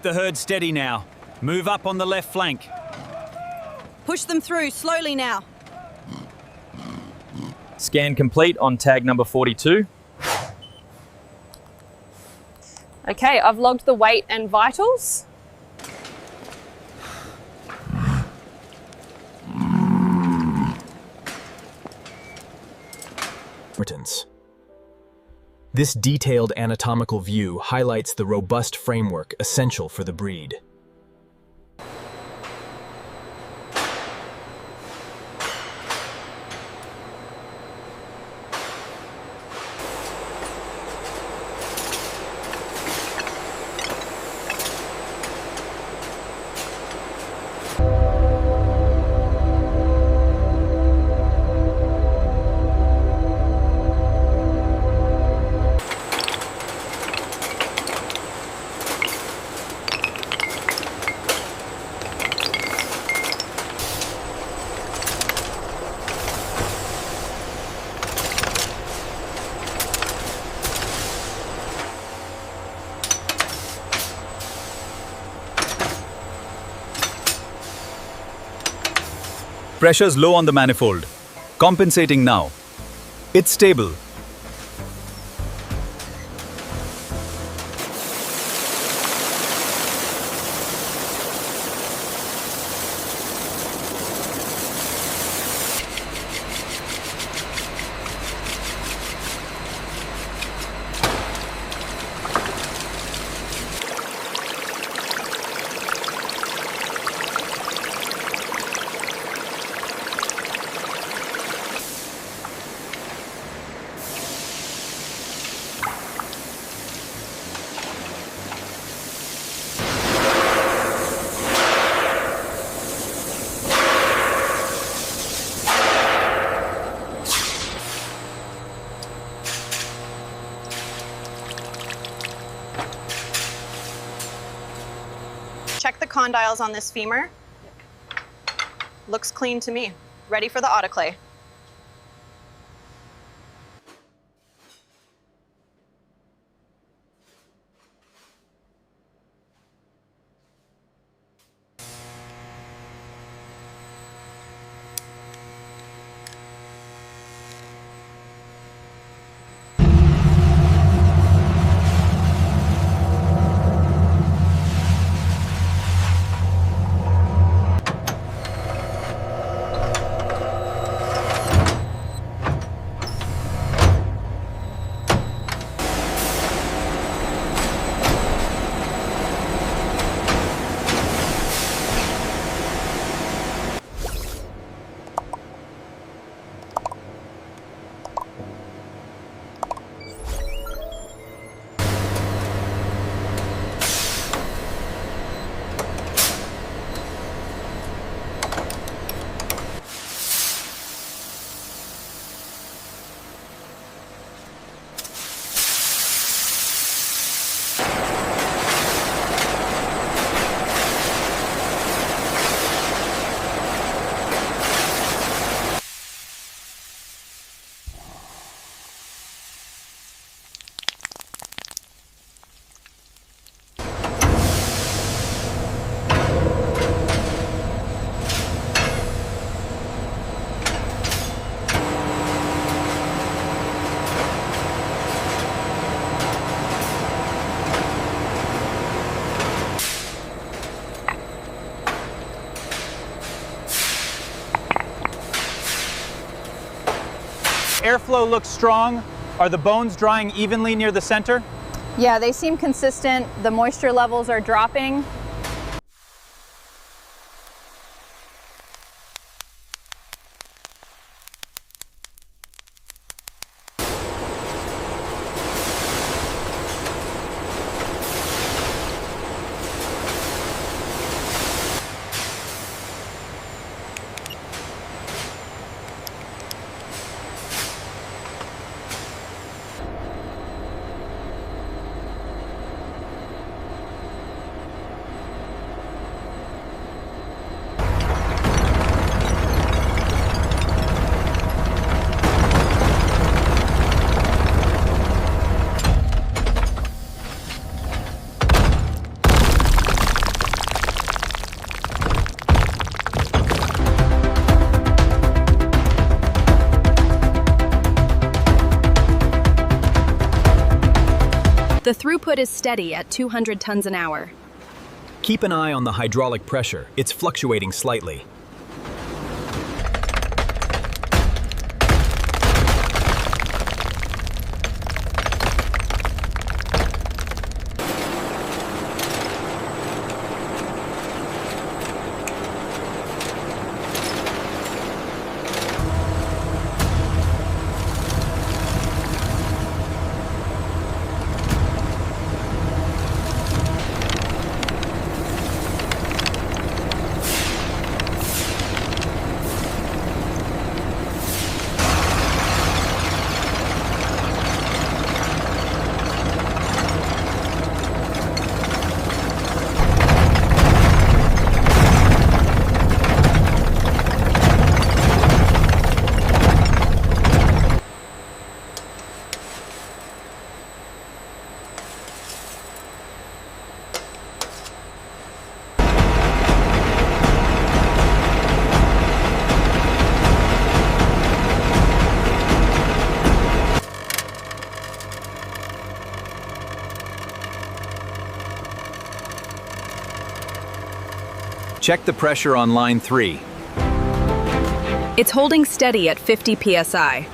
Keep the herd steady now. Move up on the left flank. Push them through, slowly now. Scan complete on tag number 42. Okay, I've logged the weight and vitals. This detailed anatomical view highlights the robust framework essential for the breed. Pressure's low on the manifold. Compensating now. It's stable. Check the condyles on this femur. Looks clean to me. Ready for the autoclave. Airflow looks strong. Are the bones drying evenly near the center? Yeah, they seem consistent. The moisture levels are dropping. The throughput is steady at 200 tons an hour. Keep an eye on the hydraulic pressure. It's fluctuating slightly. Check the pressure on line 3. It's holding steady at 50 psi.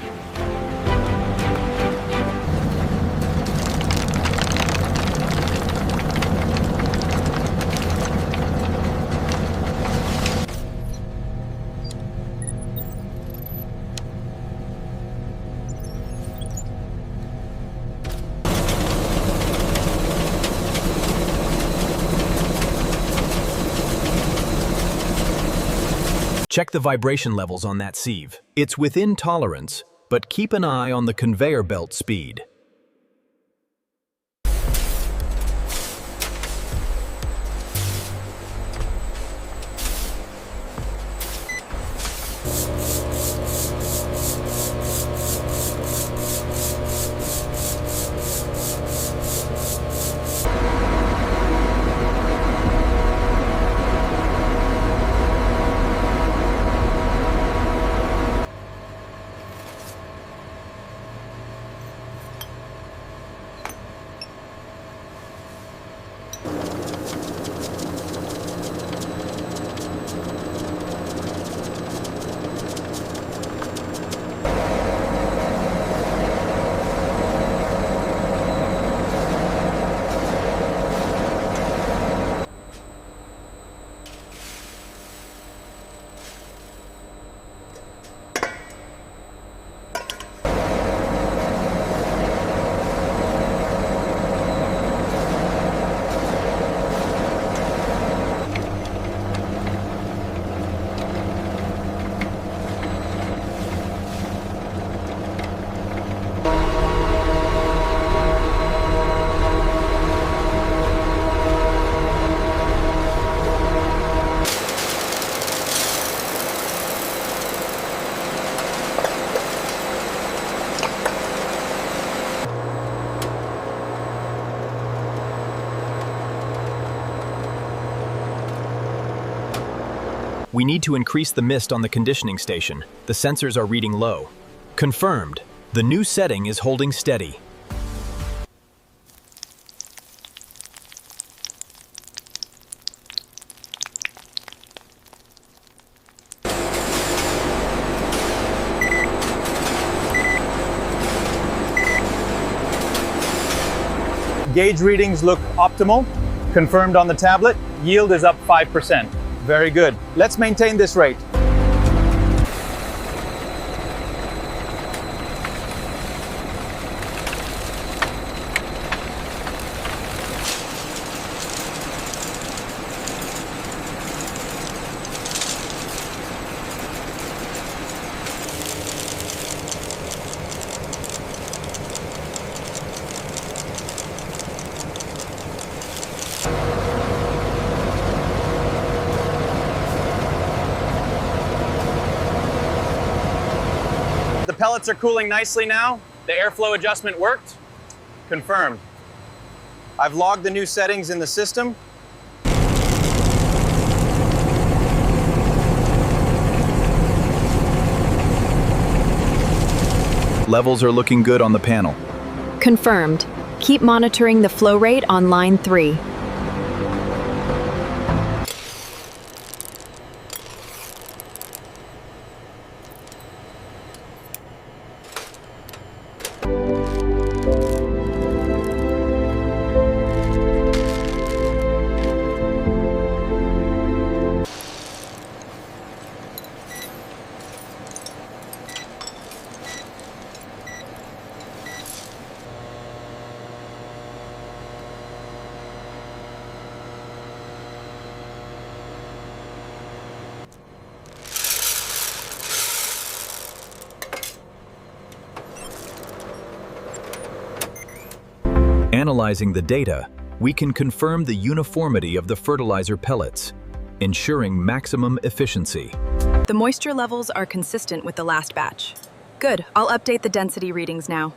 Check the vibration levels on that sieve. It's within tolerance, but keep an eye on the conveyor belt speed. We need to increase the mist on the conditioning station. The sensors are reading low. Confirmed. The new setting is holding steady. Gauge readings look optimal. Confirmed on the tablet. Yield is up 5%. Very good. Let's maintain this rate. The pellets are cooling nicely now. The airflow adjustment worked. Confirmed. I've logged the new settings in the system. Levels are looking good on the panel. Confirmed. Keep monitoring the flow rate on line 3. Analyzing the data, we can confirm the uniformity of the fertilizer pellets, ensuring maximum efficiency. The moisture levels are consistent with the last batch. Good, I'll update the density readings now.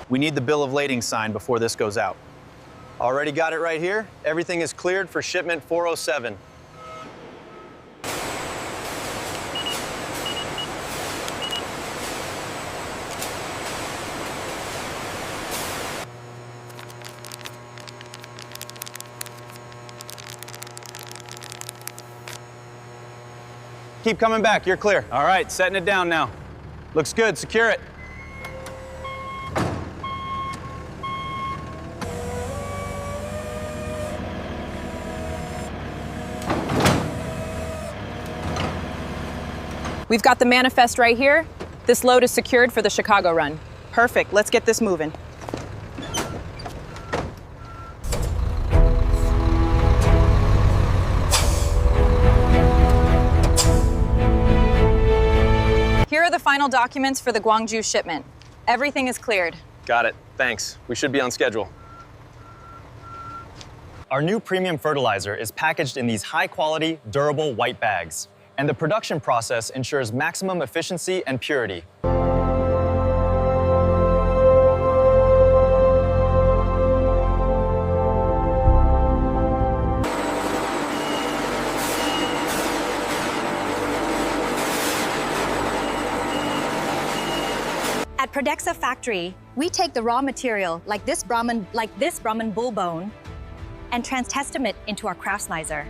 We need the bill of lading signed before this goes out. Already got it right here. Everything is cleared for shipment 407. Keep coming back, you're clear. All right, setting it down now. Looks good, secure it. We've got the manifest right here. This load is secured for the Chicago run. Perfect, let's get this moving. Here are the final documents for the Gwangju shipment. Everything is cleared. Got it, thanks. We should be on schedule. Our new premium fertilizer is packaged in these high-quality, durable white bags. And the production process ensures maximum efficiency and purity. At Prodexa factory, we take the raw material like this Brahman Bull bone and transestimate into our craftsmizer.